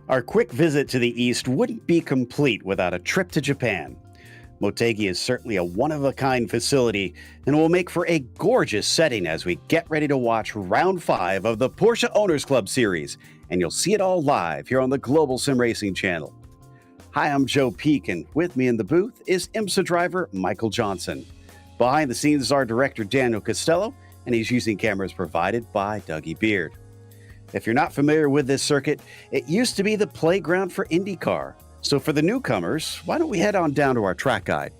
Our quick visit to the East wouldn't be complete without a trip to Japan. Motegi is certainly a one-of-a-kind facility and will make for a gorgeous setting as we get ready to watch Round 5 of the Porsche Owners Club Series, and you'll see it all live here on the Global SimRacing Channel. Hi, I'm Joe Peak, and with me in the booth is IMSA driver Michael Johnson. Behind the scenes is our director Daniel Costello, and he's using cameras provided by Dougie Beard. If you're not familiar with this circuit, it used to be the playground for IndyCar. So for the newcomers, why don't we head on down to our track guide?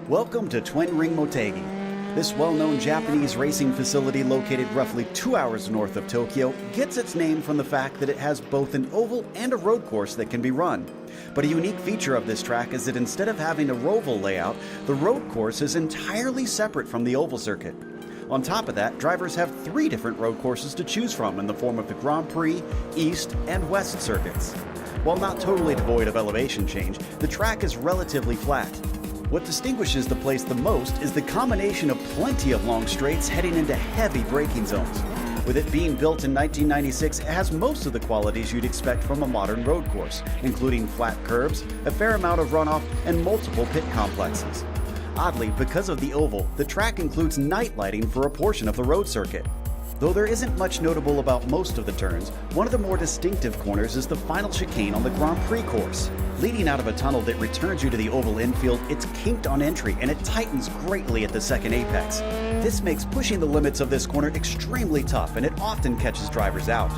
Welcome to Twin Ring Motegi. This well-known Japanese racing facility located roughly 2 hours north of Tokyo gets its name from the fact that it has both an oval and a road course that can be run. But a unique feature of this track is that instead of having a roval layout, the road course is entirely separate from the oval circuit. On top of that, drivers have 3 different road courses to choose from in the form of the Grand Prix, East, and West circuits. While not totally devoid of elevation change, the track is relatively flat. What distinguishes the place the most is the combination of plenty of long straights heading into heavy braking zones. With it being built in 1996, it has most of the qualities you'd expect from a modern road course, including flat curbs, a fair amount of runoff, and multiple pit complexes. Oddly, because of the oval, the track includes night lighting for a portion of the road circuit. Though there isn't much notable about most of the turns, one of the more distinctive corners is the final chicane on the Grand Prix course. Leading out of a tunnel that returns you to the oval infield, it's kinked on entry and it tightens greatly at the second apex. This makes pushing the limits of this corner extremely tough, and it often catches drivers out.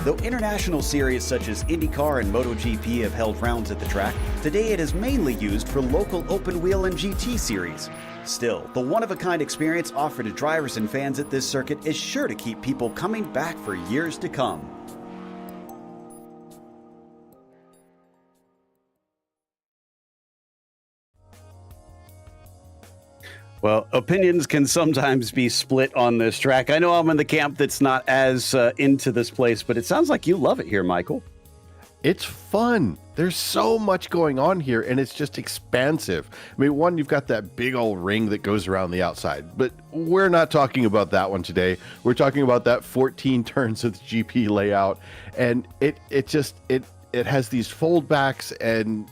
Though international series such as IndyCar and MotoGP have held rounds at the track, today it is mainly used for local open wheel and GT series. Still, the one-of-a-kind experience offered to drivers and fans at this circuit is sure to keep people coming back for years to come. Well, opinions can sometimes be split on this track. I know I'm in the camp that's not as into this place, but it sounds like you love it here, Michael. It's fun. There's so much going on here, and it's just expansive. I mean, one, you've got that big old ring that goes around the outside, but we're not talking about that one today. We're talking about that 14 turns of the GP layout, and it has these foldbacks and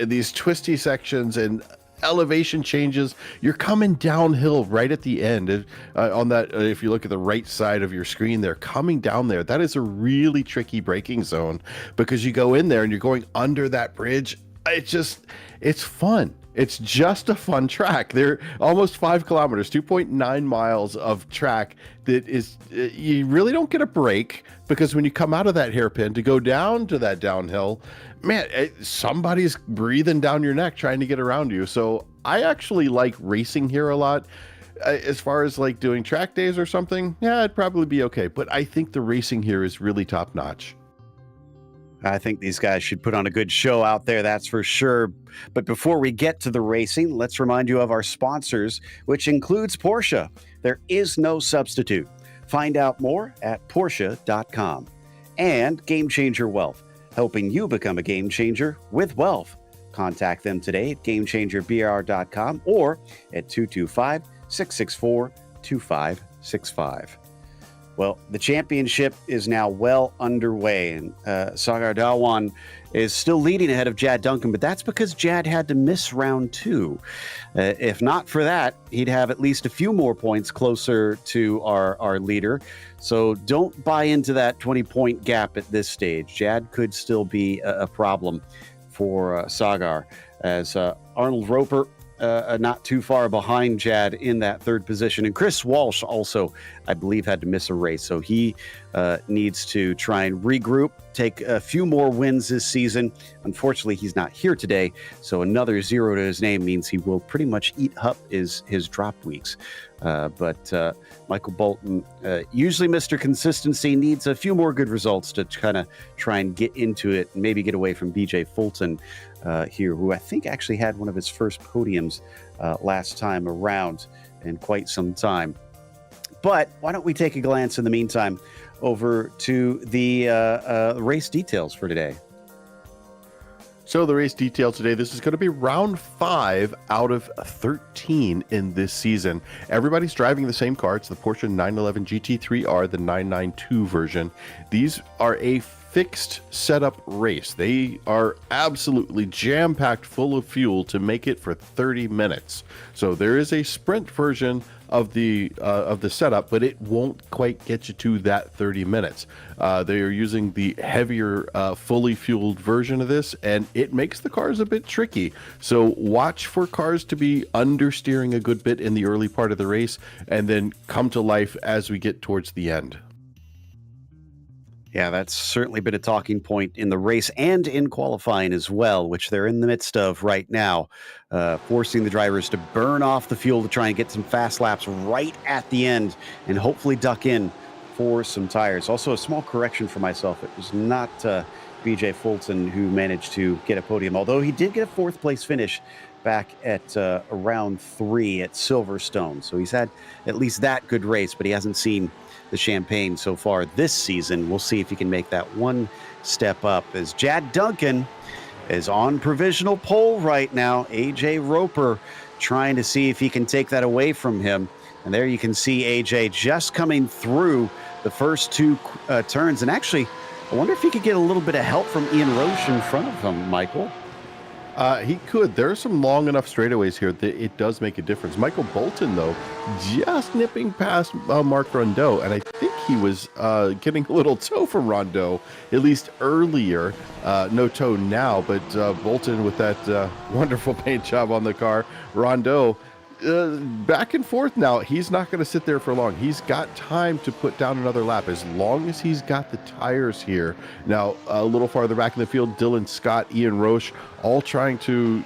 these twisty sections and elevation changes. You're coming downhill right at the end on that. If you look at the right side of your screen, they're coming down there. That is a really tricky braking zone because you go in there and you're going under that bridge. It's fun. It's just a fun track. They're almost 5 kilometers, 2.9 miles of track that is, you really don't get a break, because when you come out of that hairpin to go down to that downhill, man, somebody's breathing down your neck trying to get around you. So I actually like racing here a lot. As far as like doing track days or something, yeah, it'd probably be okay. But I think the racing here is really top notch. I think these guys should put on a good show out there, that's for sure. But before we get to the racing, let's remind you of our sponsors, which includes Porsche. There is no substitute. Find out more at Porsche.com. And Game Changer Wealth, helping you become a game changer with wealth. Contact them today at GameChangerBR.com or at 225-664-2565. Well, the championship is now well underway, and Sagar Dhawan is still leading ahead of Jad Duncan, but that's because Jad had to miss round 2. If not for that, he'd have at least a few more points closer to our leader. So don't buy into that 20-point gap at this stage. Jad could still be a problem for Sagar, as Arnold Roper not too far behind Jad in that 3rd position. And Chris Walsh also, I believe, had to miss a race. So he needs to try and regroup, take a few more wins this season. Unfortunately, he's not here today. So another 0 to his name means he will pretty much eat up his drop weeks. But Michael Bolton, usually Mr. Consistency, needs a few more good results to kind of try and get into it and maybe get away from BJ Fulton here, who I think actually had one of his first podiums last time around. in quite some time. But why don't we take a glance in the meantime over to the race details for today? So the race detail today, this is going to be round 5 out of 13 in this season. Everybody's driving the same car. It's the Porsche 911 GT3R, the 992 version. These are a fixed setup race. They are absolutely jam-packed full of fuel to make it for 30 minutes. So there is a sprint version of the setup, but it won't quite get you to that 30 minutes. They are using the heavier, fully fueled version of this, and it makes the cars a bit tricky. So watch for cars to be understeering a good bit in the early part of the race, and then come to life as we get towards the end. Yeah, that's certainly been a talking point in the race and in qualifying as well, which they're in the midst of right now, forcing the drivers to burn off the fuel to try and get some fast laps right at the end and hopefully duck in for some tires. Also, a small correction for myself. It was not BJ Fulton who managed to get a podium, although he did get a 4th place finish back at round 3 at Silverstone. So he's had at least that good race, but he hasn't seen the champagne so far this season. We'll see if he can make that one step up, as Jad Duncan is on provisional pole right now. AJ Roper trying to see if he can take that away from him. And there you can see AJ just coming through the first 2 turns. And actually, I wonder if he could get a little bit of help from Ian Roche in front of him, Michael. He could. There are some long enough straightaways here that it does make a difference. Michael Bolton, though, just nipping past Mark Rondeau, and I think he was getting a little toe from Rondeau, at least earlier. No toe now, but Bolton with that wonderful paint job on the car. Rondeau, back and forth now. He's not going to sit there for long. He's got time to put down another lap as long as he's got the tires here. Now, a little farther back in the field, Dylan Scott, Ian Roche, all trying to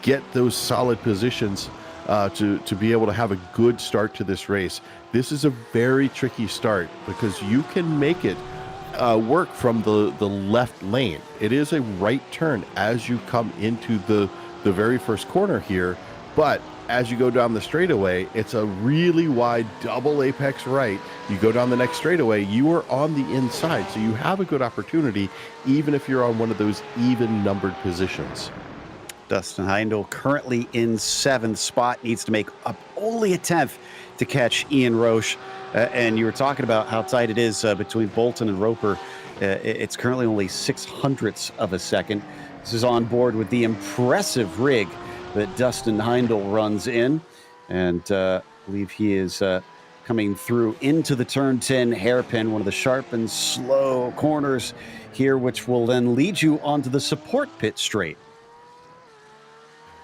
get those solid positions to be able to have a good start to this race. This is a very tricky start because you can make it work from the left lane. It is a right turn as you come into the very first corner here, but as you go down the straightaway, it's a really wide double apex right. You go down the next straightaway, you are on the inside, so you have a good opportunity, even if you're on one of those even numbered positions. Dustin Heindel currently in 7th spot, needs to make up only a 10th to catch Ian Roche. And you were talking about how tight it is between Bolton and Roper. It's currently only 0.06 of a second. This is on board with the impressive rig that Dustin Heindel runs in, and I believe he is coming through into the turn 10 hairpin, one of the sharp and slow corners here, which will then lead you onto the support pit straight.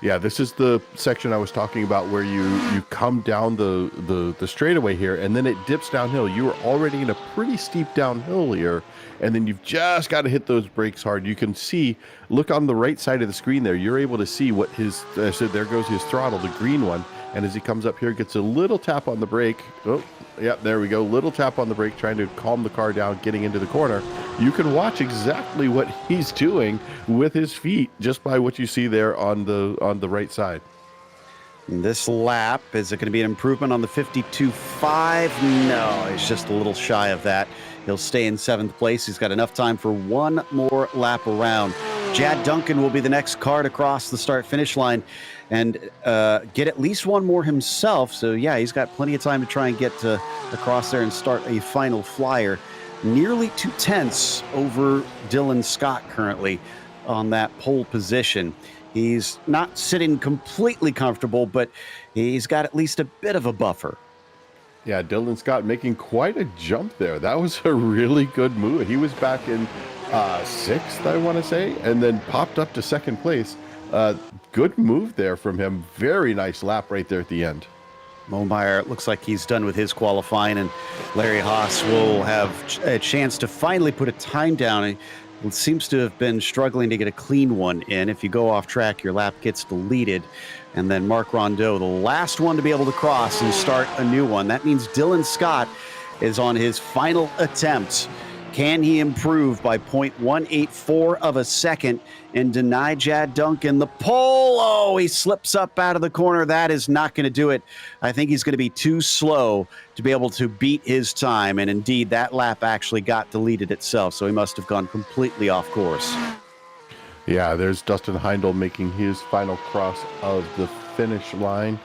Yeah, this is the section I was talking about where you come down the straightaway here, and then it dips downhill. You are already in a pretty steep downhill here, and then you've just got to hit those brakes hard. You can see, look on the right side of the screen there, you're able to see what his, so there goes his throttle, the green one, and as he comes up here, gets a little tap on the brake. Oh, yeah, there we go, little tap on the brake, trying to calm the car down, getting into the corner. You can watch exactly what he's doing with his feet just by what you see there on the right side. And this lap, is it going to be an improvement on the 52.5? No, it's just a little shy of that. He'll stay in 7th place. He's got enough time for one more lap around. Jad Duncan will be the next car to cross the start-finish line and get at least one more himself. So, yeah, he's got plenty of time to try and get across there and start a final flyer. Nearly 2/10 over Dylan Scott currently on that pole position. He's not sitting completely comfortable, but he's got at least a bit of a buffer. Yeah, Dylan Scott making quite a jump there. That was a really good move. He was back in 6th, I want to say, and then popped up to 2nd place. Good move there from him. Very nice lap right there at the end. Momeyer looks like he's done with his qualifying, and Larry Haas will have a chance to finally put a time down. He seems to have been struggling to get a clean one in. If you go off track, your lap gets deleted. And then Mark Rondeau, the last one to be able to cross and start a new one. That means Dylan Scott is on his final attempt Can he improve by 0.184 of a second and deny Jad Duncan the pole? Oh, he slips up out of the corner. That is not going to do it. I think he's going to be too slow to be able to beat his time. And indeed, that lap actually got deleted itself, so he must have gone completely off course. Yeah, there's Dustin Heindel making his final cross of the finish line.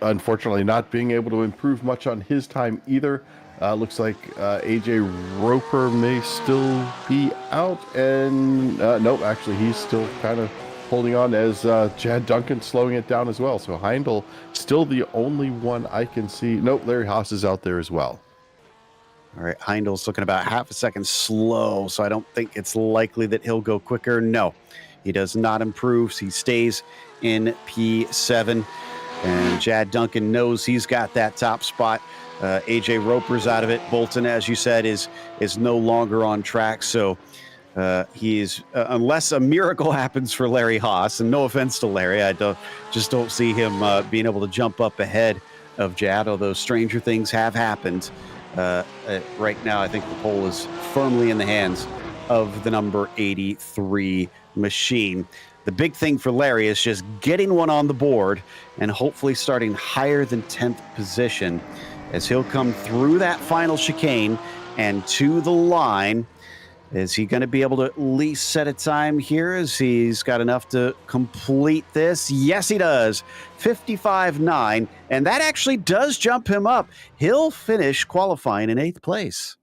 Unfortunately, not being able to improve much on his time either. Looks like AJ Roper may still be out, and nope, actually he's still kind of holding on as Jad Duncan slowing it down as well. So Heindel still the only one I can see. Nope, Larry Haas is out there as well. All right, Heindel's looking about half a second slow, so I don't think it's likely that he'll go quicker. No, he does not improve. He stays in P7, and Jad Duncan knows he's got that top spot. AJ Roper's out of it. Bolton, as you said, is no longer on track. So he is, unless a miracle happens for Larry Haas, and no offense to Larry, I just don't see him being able to jump up ahead of Jad, although stranger things have happened. Right now, I think the pole is firmly in the hands of the number 83 machine. The big thing for Larry is just getting one on the board and hopefully starting higher than 10th position, as he'll come through that final chicane and to the line. Is he going to be able to at least set a time here, as he's got enough to complete this? Yes, he does. 55.9, and that actually does jump him up. He'll finish qualifying in 8th place.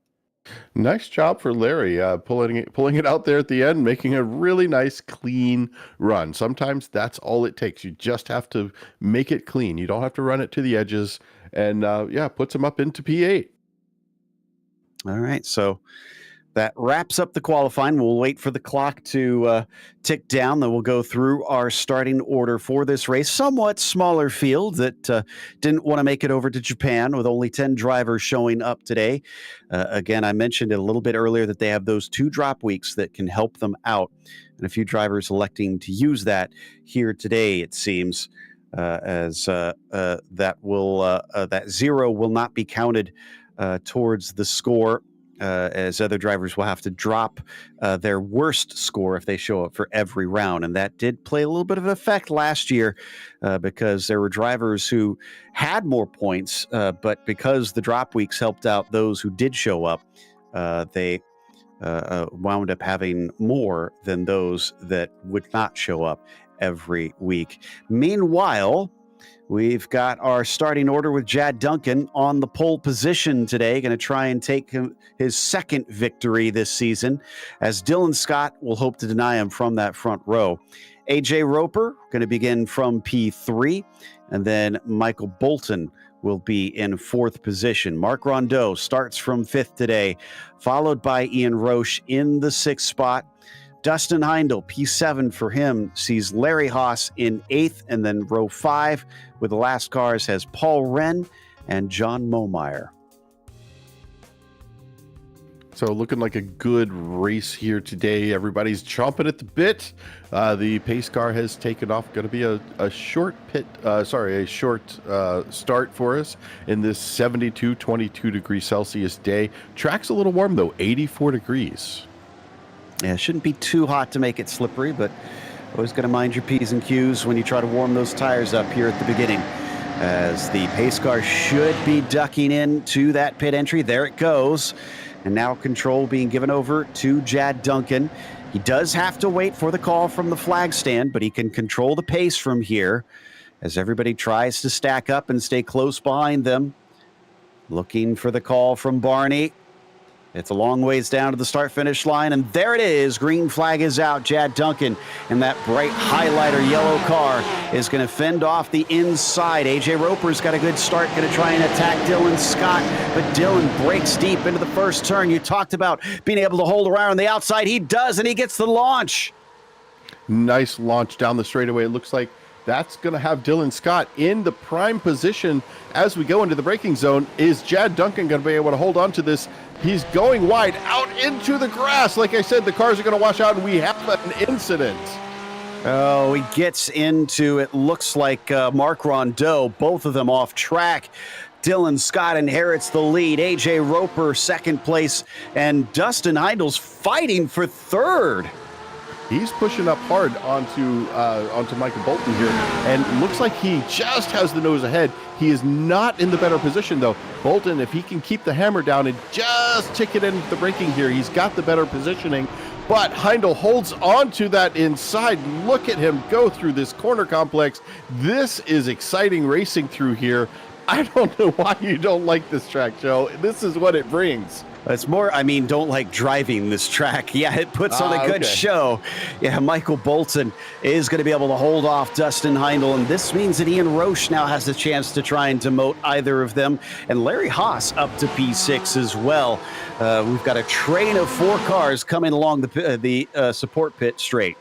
Nice job for Larry, pulling it out there at the end, making a really nice, clean run. Sometimes that's all it takes. You just have to make it clean. You don't have to run it to the edges. And yeah, puts him up into P8. All right, so that wraps up the qualifying. We'll wait for the clock to tick down. Then we'll go through our starting order for this race. Somewhat smaller field that didn't want to make it over to Japan, with only 10 drivers showing up today. Again, I mentioned it a little bit earlier that they have those 2 drop weeks that can help them out, and a few drivers electing to use that here today, it seems. As that 0 will not be counted towards the score, as other drivers will have to drop their worst score if they show up for every round. And that did play a little bit of an effect last year because there were drivers who had more points, but because the drop weeks helped out those who did show up, they wound up having more than those that would not show up every week. Meanwhile, we've got our starting order with Jad Duncan on the pole position today, going to try and take his second victory this season, as Dylan Scott will hope to deny him from that front row. AJ Roper going to begin from P3, and then Michael Bolton will be in 4th position. Mark Rondeau starts from 5th today, followed by Ian Roche in the 6th spot. Dustin Heindel, P7 for him, sees Larry Haas in 8th, and then row 5 with the last cars has Paul Wren and John Momeyer. So looking like a good race here today. Everybody's chomping at the bit. The pace car has taken off. Going to be a short start for us in this 72, 22 degrees Celsius day. Track's a little warm though, 84 degrees. Yeah, it shouldn't be too hot to make it slippery, but always got to mind your P's and Q's when you try to warm those tires up here at the beginning, as the pace car should be ducking into that pit entry. There it goes. And now control being given over to Jad Duncan. He does have to wait for the call from the flag stand, but he can control the pace from here as everybody tries to stack up and stay close behind them. Looking for the call from Barney. It's a long ways down to the start-finish line, and there it is. Green flag is out. Jad Duncan in that bright highlighter yellow car is going to fend off the inside. AJ Roper's got a good start, going to try and attack Dylan Scott, but Dylan breaks deep into the first turn. You talked about being able to hold around on the outside. He does, and he gets the launch. Nice launch down the straightaway. It looks like that's going to have Dylan Scott in the prime position as we go into the braking zone. Is Jad Duncan going to be able to hold on to this? He's going wide out into the grass. Like I said, the cars are going to wash out, and we have an incident. Oh, he gets into, it looks like Mark Rondeau, both of them off track. Dylan Scott inherits the lead. AJ Roper second place, and Dustin Heindl's fighting for third. He's pushing up hard onto Michael Bolton here, and looks like he just has the nose ahead. He is not in the better position, though. Bolton, if he can keep the hammer down and just tick it into the braking here, he's got the better positioning. But Heindl holds on to that inside. Look at him go through this corner complex. This is exciting racing through here. I don't know why you don't like this track, Joe. This is what it brings. It's more, don't like driving this track. Yeah, it puts on a good show. Yeah, Michael Bolton is going to be able to hold off Dustin Heindl, and this means that Ian Roche now has a chance to try and demote either of them, and Larry Haas up to P6 as well. We've got a train of 4 cars coming along the support pit straight.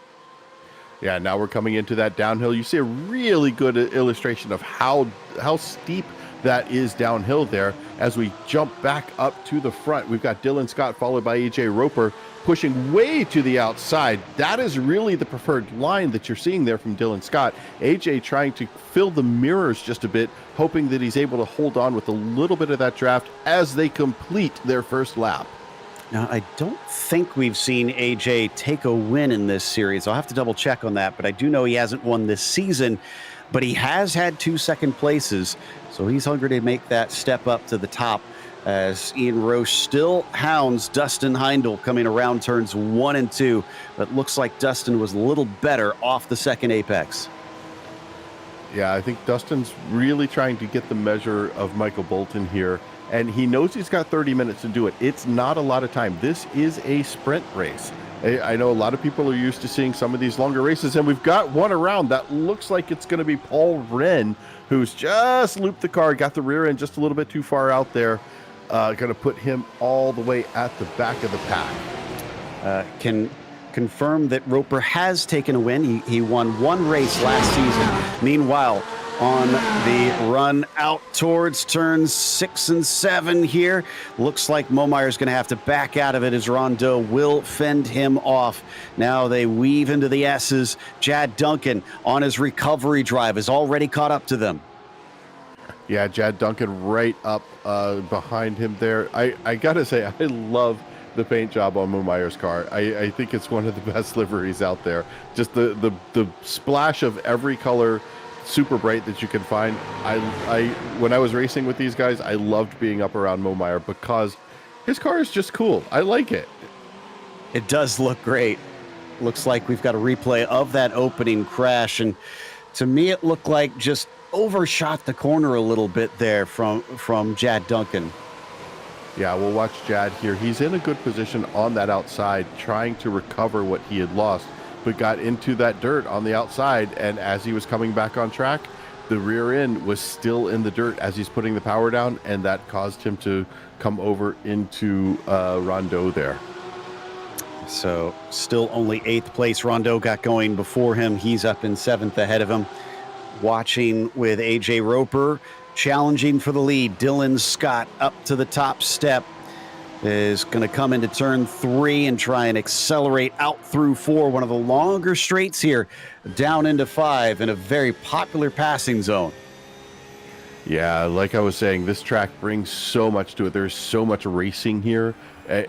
Yeah, now we're coming into that downhill. You see a really good illustration of how steep that is downhill there. As we jump back up to the front, we've got Dylan Scott followed by AJ Roper pushing way to the outside. That is really the preferred line that you're seeing there from Dylan Scott. AJ trying to fill the mirrors just a bit, hoping that he's able to hold on with a little bit of that draft as they complete their first lap. Now, I don't think we've seen AJ take a win in this series. I'll have to double check on that, but I do know he hasn't won this season, but he has had 2 second places. So he's hungry to make that step up to the top as Ian Roche still hounds Dustin Heindl coming around turns 1 and 2. But looks like Dustin was a little better off the second apex. Yeah, I think Dustin's really trying to get the measure of Michael Bolton here. And he knows he's got 30 minutes to do it. It's not a lot of time. This is a sprint race. I know a lot of people are used to seeing some of these longer races, and we've got one around that looks like it's going to be Paul Wren, who's just looped the car, got the rear end just a little bit too far out there. Going to put him all the way at the back of the pack. Can confirm that Roper has taken a win. He won 1 race last season. Meanwhile, on the run out towards turns 6 and 7 here, looks like Momeyer's going to have to back out of it as Rondeau will fend him off. Now they weave into the S's. Jad Duncan on his recovery drive is already caught up to them. Yeah, Jad Duncan right up behind him there. I gotta say, I love the paint job on Momeyer's car. I think it's one of the best liveries out there. Just the splash of every color, super bright that you can find. When I was racing with these guys, I loved being up around Momeyer because his car is just cool. I like it. It does look great. Looks like we've got a replay of that opening crash, and to me it looked like just overshot the corner a little bit there from Jad Duncan. Yeah, we'll watch Jad here. He's in a good position on that outside, trying to recover what he had lost, but got into that dirt on the outside, and as he was coming back on track, the rear end was still in the dirt as he's putting the power down, and that caused him to come over into Rondeau there. So still only 8th place. Rondeau got going before him. He's up in 7th ahead of him. Watching with AJ Roper, challenging for the lead. Dylan Scott up to the top step. Is going to come into turn 3 and try and accelerate out through 4, one of the longer straights here, down into 5 in a very popular passing zone. Yeah, like I was saying, this track brings so much to it. There's so much racing here.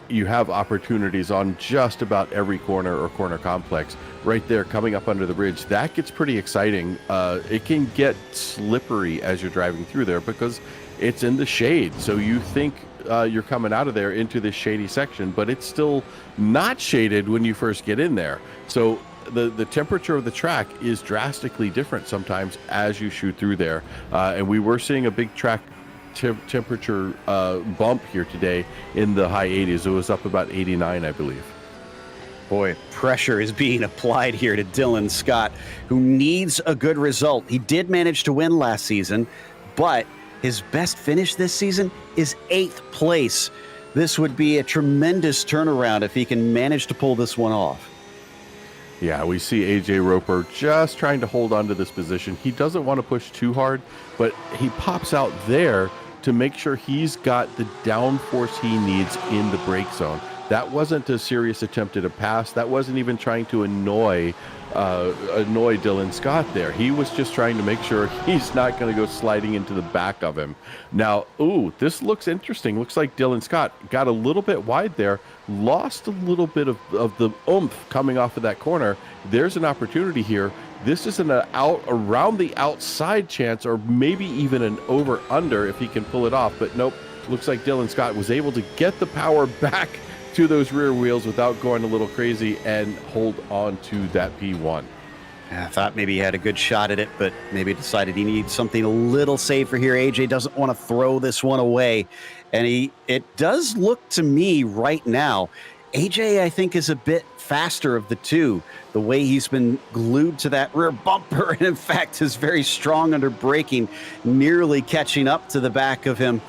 You have opportunities on just about every corner or corner complex. Right there, coming up under the bridge, that gets pretty exciting. It can get slippery as you're driving through there because it's in the shade. So you think you're coming out of there into this shady section, but it's still not shaded when you first get in there. So the temperature of the track is drastically different sometimes as you shoot through there. And we were seeing a big track temperature bump here today in the high 80s. It was up about 89, I believe. Boy, pressure is being applied here to Dylan Scott, who needs a good result. He did manage to win last season, but his best finish this season is 8th place. This would be a tremendous turnaround if he can manage to pull this one off. Yeah, we see AJ Roper just trying to hold on to this position. He doesn't want to push too hard, but he pops out there to make sure he's got the downforce he needs in the brake zone. That wasn't a serious attempt at a pass. That wasn't even trying to annoy annoy Dylan Scott there. He was just trying to make sure he's not going to go sliding into the back of him. Now, ooh, this looks interesting. Looks like Dylan Scott got a little bit wide there, lost a little bit of the oomph coming off of that corner. There's an opportunity here. This is an out around the outside chance, or maybe even an over-under if he can pull it off. But nope, looks like Dylan Scott was able to get the power back to those rear wheels without going a little crazy and hold on to that P1. I thought maybe he had a good shot at it, but maybe decided he needs something a little safer here. AJ doesn't want to throw this one away. And it does look to me right now, AJ, I think, is a bit faster of the two. The way he's been glued to that rear bumper, and in fact is very strong under braking, nearly catching up to the back of him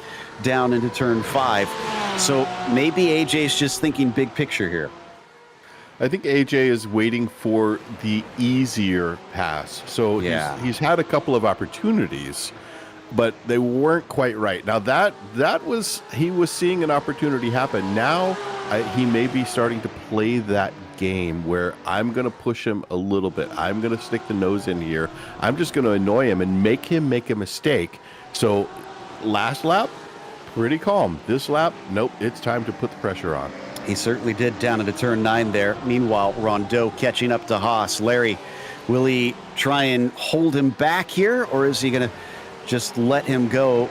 down into turn 5. So maybe AJ's just thinking big picture here. I think AJ is waiting for the easier pass. So he's had a couple of opportunities, but they weren't quite right. Now that was, he was seeing an opportunity happen. Now he may be starting to play that game where I'm going to push him a little bit. I'm going to stick the nose in here. I'm just going to annoy him and make him make a mistake. So last lap, pretty calm. This lap, nope, it's time to put the pressure on. He certainly did down into turn 9 there. Meanwhile, Rondeau catching up to Haas. Larry, will he try and hold him back here, or is he going to just let him go,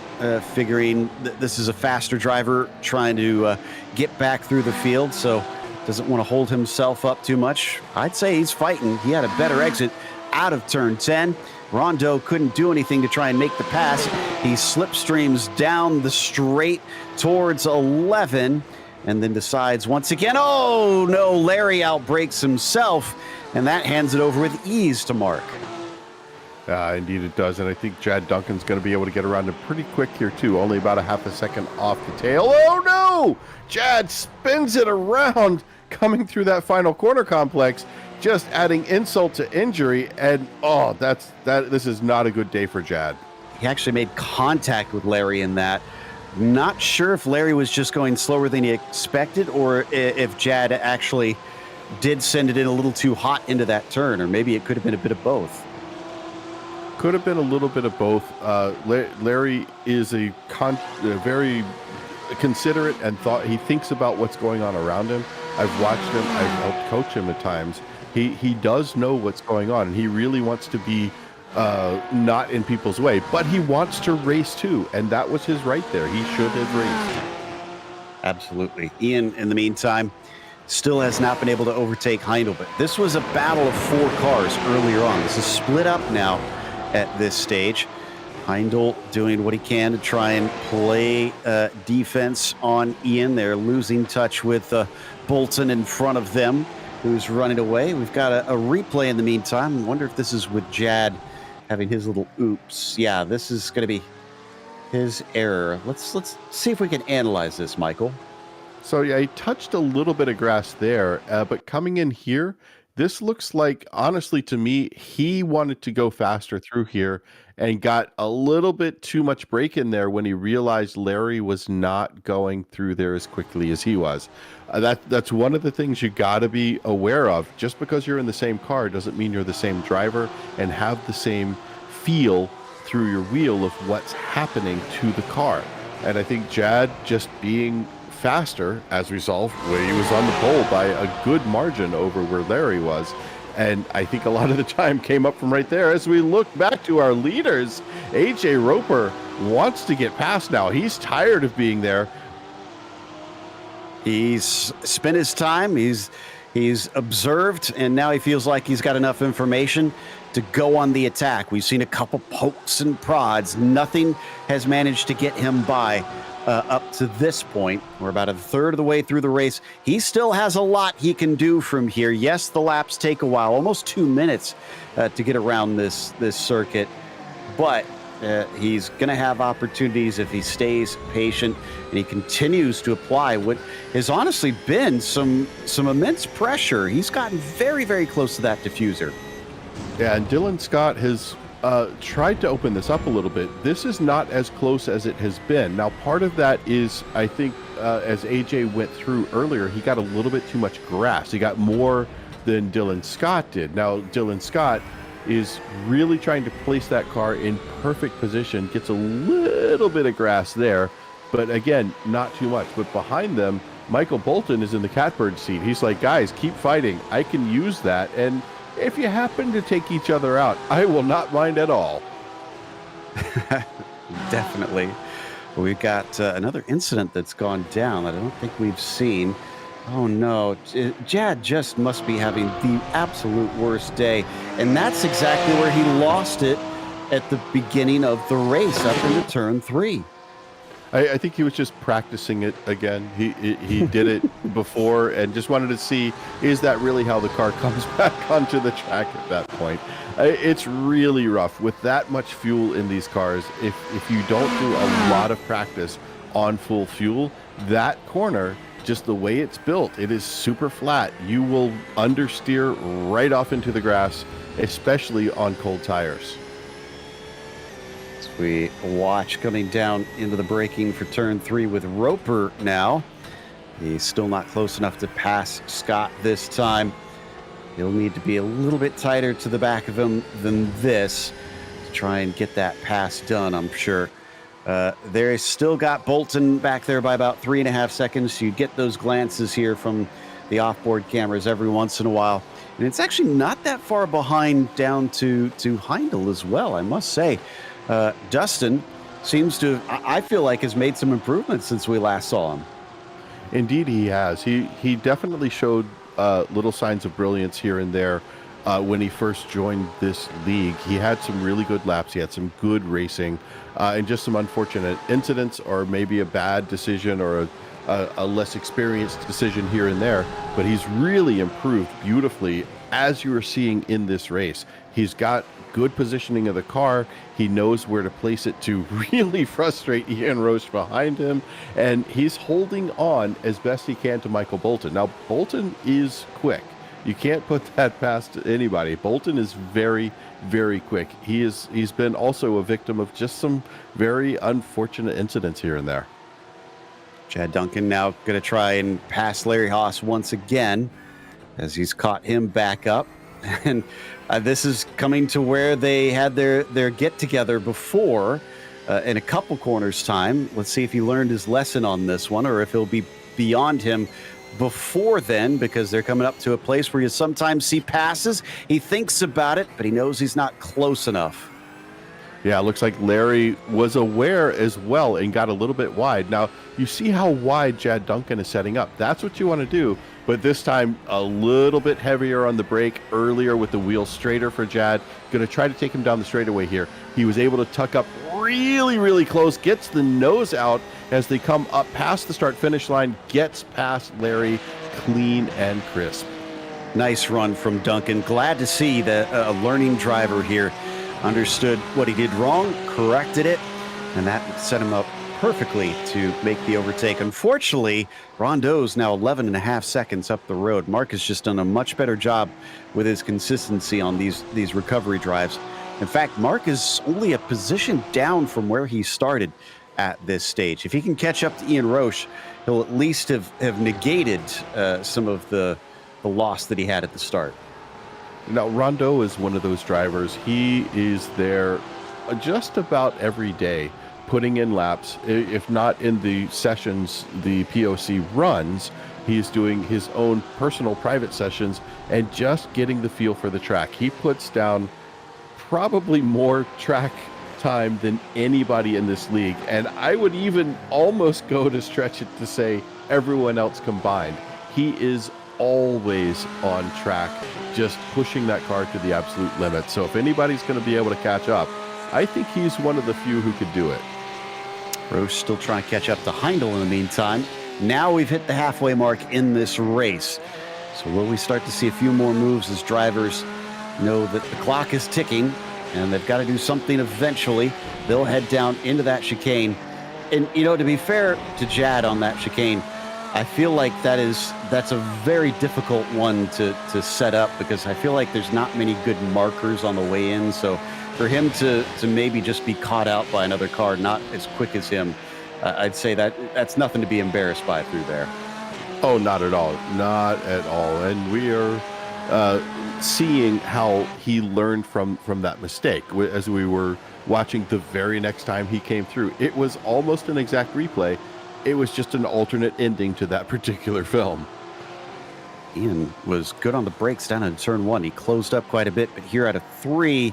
figuring that this is a faster driver trying to get back through the field, so doesn't want to hold himself up too much? I'd say he's fighting. He had a better exit out of turn 10. Rondeau couldn't do anything to try and make the pass. He slipstreams down the straight towards 11 and then decides once again, oh no, Larry outbrakes himself, and that hands it over with ease to Mark. Indeed it does, and I think Chad Duncan's going to be able to get around him pretty quick here too, only about a half a second off the tail. Oh no! Chad spins it around coming through that final corner complex, just adding insult to injury, and this is not a good day for Chad. He actually made contact with Larry in that. Not sure if Larry was just going slower than he expected, or if Chad actually did send it in a little too hot into that turn, or maybe it could have been a bit of both. Could have been a little bit of both. Larry is a very considerate, and he thinks about what's going on around him. I've watched him. I've helped coach him at times. He does know what's going on, and he really wants to be not in people's way, but he wants to race too, and that was his right there. He should have raced. Absolutely. Ian, in the meantime, still has not been able to overtake Heindel, but this was a battle of 4 cars earlier on. This is split up now at this stage. Heindel doing what he can to try and play defense on Ian. They're losing touch with Bolton in front of them, who's running away. We've got a replay in the meantime. I wonder if this is with Jad having his little oops. Yeah, this is going to be his error. Let's see if we can analyze this, Michael. So yeah, he touched a little bit of grass there, but coming in here, this looks like, honestly to me, he wanted to go faster through here and got a little bit too much brake in there when he realized Larry was not going through there as quickly as he was. That's one of the things you got to be aware of. Just because you're in the same car doesn't mean you're the same driver and have the same feel through your wheel of what's happening to the car. And I think Jad just being faster, as a result, where he was on the pole by a good margin over where Larry was. And I think a lot of the time came up from right there. As we look back to our leaders, AJ Roper wants to get past now. He's tired of being there. He's spent his time, he's observed, and now he feels like he's got enough information to go on the attack. We've seen a couple pokes and prods. Nothing has managed to get him by up to this point. We're about a third of the way through the race. He still has a lot he can do from here. Yes, the laps take a while, almost 2 minutes to get around this circuit, but he's going to have opportunities if he stays patient and he continues to apply what has honestly been some immense pressure. He's gotten very, very close to that diffuser. Yeah, and Dylan Scott has tried to open this up a little bit. This is not as close as it has been. Now, part of that is, I think, as AJ went through earlier, he got a little bit too much grass. He got more than Dylan Scott did. Now, Dylan Scott is really trying to place that car in perfect position, gets a little bit of grass there, but again, not too much. But behind them, Michael Bolton is in the catbird seat. He's like, guys, keep fighting. I can use that. And if you happen to take each other out, I will not mind at all. Definitely. We've got another incident that's gone down that I don't think we've seen. Oh no, Jad just must be having the absolute worst day. And that's exactly where he lost it at the beginning of the race up into turn 3. I think he was just practicing it again. He did it before and just wanted to see, is that really how the car comes back onto the track at that point? It's really rough with that much fuel in these cars. If you don't do a lot of practice on full fuel, that corner, just the way it's built, it is super flat. You will understeer right off into the grass, especially on cold tires. We watch coming down into the braking for turn 3 with Roper now. He's still not close enough to pass Scott this time. He'll need to be a little bit tighter to the back of him than this to try and get that pass done, I'm sure. They've still got Bolton back there by about 3.5 seconds. You get those glances here from the offboard cameras every once in a while. And it's actually not that far behind down to Heindel as well, I must say. Dustin seems to, I feel like, has made some improvements since we last saw him. Indeed, he has. He definitely showed little signs of brilliance here and there when he first joined this league. He had some really good laps. He had some good racing and just some unfortunate incidents or maybe a bad decision or a less experienced decision here and there. But he's really improved beautifully, as you are seeing in this race. He's got good positioning of the car. He knows where to place it to really frustrate Ian Roche behind him. And he's holding on as best he can to Michael Bolton. Now, Bolton is quick. You can't put that past anybody. Bolton is very, very quick. He's been also a victim of just some very unfortunate incidents here and there. Chad Duncan now going to try and pass Larry Haas once again as he's caught him back up. And this is coming to where they had their get-together before in a couple corners time. Let's see if he learned his lesson on this one or if he'll be beyond him before then, because they're coming up to a place where you sometimes see passes. He thinks about it, but he knows he's not close enough. Yeah, it looks like Larry was aware as well and got a little bit wide. Now, you see how wide Chad Duncan is setting up. That's what you want to do. But this time, a little bit heavier on the brake earlier with the wheel straighter for Jad. Going to try to take him down the straightaway here. He was able to tuck up really, really close, gets the nose out as they come up past the start-finish line, gets past Larry clean and crisp. Nice run from Duncan. Glad to see that a learning driver here understood what he did wrong, corrected it, and that set him up perfectly to make the overtake. Unfortunately, Rondeau's now 11.5 seconds up the road. Mark has just done a much better job with his consistency on these recovery drives. In fact, Mark is only a position down from where he started at this stage. If he can catch up to Ian Roche, he'll at least have negated some of the loss that he had at the start. Now, Rondeau is one of those drivers. He is there just about every day, putting in laps. If not in the sessions the POC runs, he's doing his own personal private sessions and just getting the feel for the track. He puts down probably more track time than anybody in this league, and I would even almost go to stretch it to say everyone else combined. He is always on track, just pushing that car to the absolute limit. So if anybody's going to be able to catch up, I think he's one of the few who could do it. Roche still trying to catch up to Heindel in the meantime. Now we've hit the halfway mark in this race. So will we start to see a few more moves as drivers know that the clock is ticking and they've got to do something eventually? They'll head down into that chicane. And, you know, to be fair to Jad on that chicane, I feel like that's a very difficult one to set up, because I feel like there's not many good markers on the way in. So for him to maybe just be caught out by another car not as quick as him, I'd say that's nothing to be embarrassed by through there. Oh, not at all. Not at all. And we are seeing how he learned from that mistake as we were watching the very next time he came through. It was almost an exact replay. It was just an alternate ending to that particular film. Ian was good on the brakes down in turn 1. He closed up quite a bit, but here out of 3,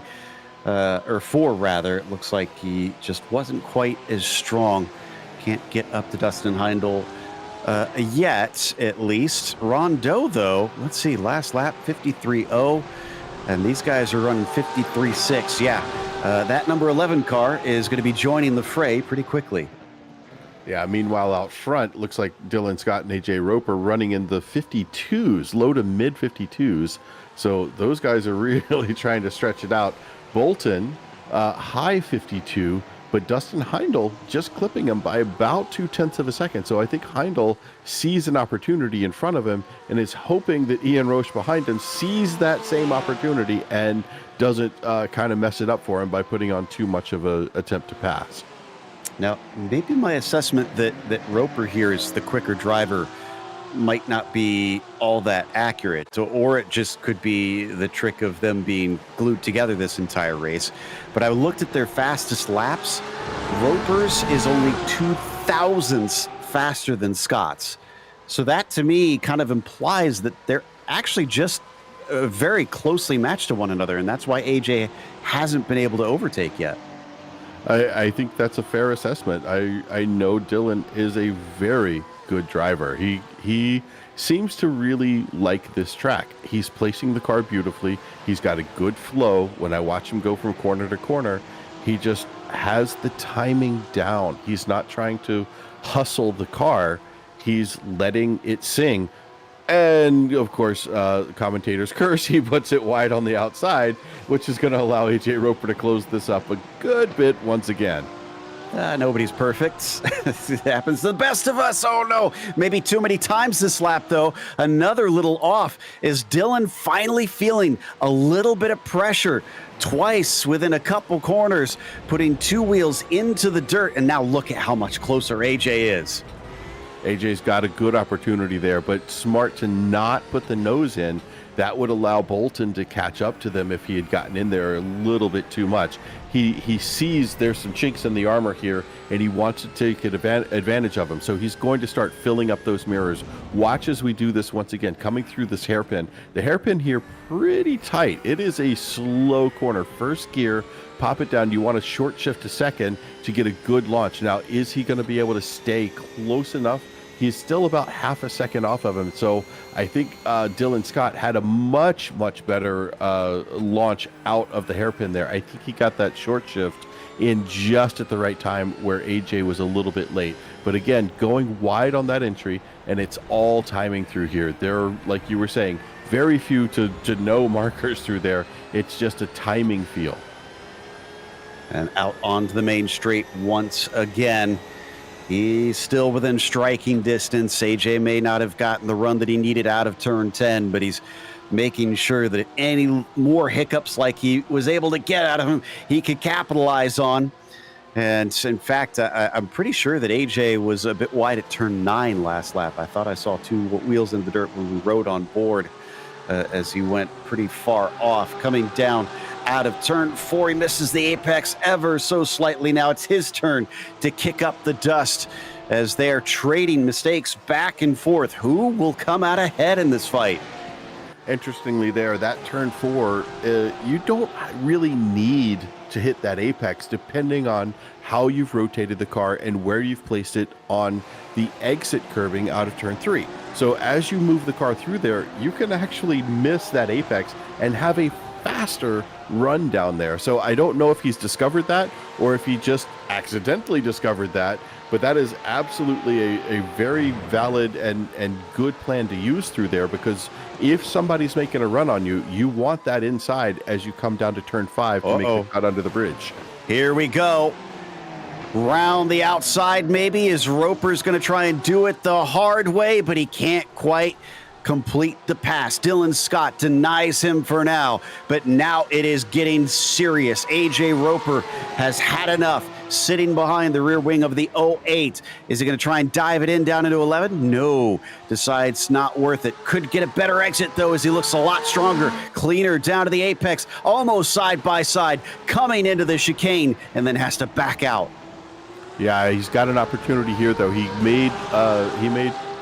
or 4 rather, it looks like he just wasn't quite as strong. Can't get up to Dustin Heindel yet, at least. Rondeau, though, let's see, last lap 53.0, and these guys are running 53.6. Yeah, that number 11 car is going to be joining the fray pretty quickly. Yeah, meanwhile, out front, looks like Dylan Scott and AJ Roper running in the 52s, low to mid 52s. So those guys are really trying to stretch it out. Bolton, high 52, but Dustin Heindel just clipping him by about 0.2 of a second. So I think Heindel sees an opportunity in front of him and is hoping that Ian Roche behind him sees that same opportunity and doesn't kind of mess it up for him by putting on too much of an attempt to pass. Now, maybe my assessment that Roper here is the quicker driver might not be all that accurate, or it just could be the trick of them being glued together this entire race. But I looked at their fastest laps. Roper's is only 0.02 faster than Scott's. So that to me kind of implies that they're actually just very closely matched to one another, and that's why AJ hasn't been able to overtake yet. I think that's a fair assessment. I know Dylan is a very good driver. He seems to really like this track. He's placing the car beautifully. He's got a good flow. When I watch him go from corner to corner, he just has the timing down. He's not trying to hustle the car. He's letting it sing. And, of course, commentators curse. He puts it wide on the outside, which is going to allow AJ Roper to close this up a good bit once again. Nobody's perfect. It happens to the best of us. Oh, no. Maybe too many times this lap, though. Another little off. Is Dylan finally feeling a little bit of pressure? Twice within a couple corners, putting 2 wheels into the dirt. And now look at how much closer AJ is. AJ's got a good opportunity there, but smart to not put the nose in. That would allow Bolton to catch up to them if he had gotten in there a little bit too much. He sees there's some chinks in the armor here, and he wants to take advantage of them. So he's going to start filling up those mirrors. Watch as we do this once again, coming through this hairpin. The hairpin here pretty tight. It is a slow corner. First gear, pop it down. You want to short shift to second to get a good launch. Now, is he going to be able to stay close enough? He's still about half a second off of him. So I think Dylan Scott had a much better launch out of the hairpin there. I think he got that short shift in just at the right time where AJ was a little bit late. But again, going wide on that entry, and it's all timing through here. There are, like you were saying, very few to no markers through there. It's just a timing feel. And out onto the main straight once again. He's still within striking distance. AJ may not have gotten the run that he needed out of turn 10, but he's making sure that any more hiccups like he was able to get out of him, he could capitalize on. And in fact, I'm pretty sure that AJ was a bit wide at turn 9 last lap. I thought I saw 2 wheels in the dirt when we rode on board as he went pretty far off. Coming down out of turn 4, he misses the apex ever so slightly. Now it's his turn to kick up the dust as they're trading mistakes back and forth. Who will come out ahead in this fight? Interestingly there, that turn 4, you don't really need to hit that apex depending on how you've rotated the car and where you've placed it on the exit curving out of turn 3. So as you move the car through there, you can actually miss that apex and have a faster run down there. So I don't know if he's discovered that or if he just accidentally discovered that, but that is absolutely a very valid and good plan to use through there, because if somebody's making a run on you, you want that inside as you come down to turn 5 to make the cut under the bridge. Here we go. Round the outside maybe, as Roper's going to try and do it the hard way, but he can't quite complete the pass. Dylan Scott denies him for now, but now it is getting serious. AJ Roper has had enough, sitting behind the rear wing of the 08. Is he going to try and dive it in down into 11? No. Decides not worth it. Could get a better exit, though, as he looks a lot stronger. Cleaner down to the apex, almost side by side, coming into the chicane, and then has to back out. Yeah, he's got an opportunity here, though. He made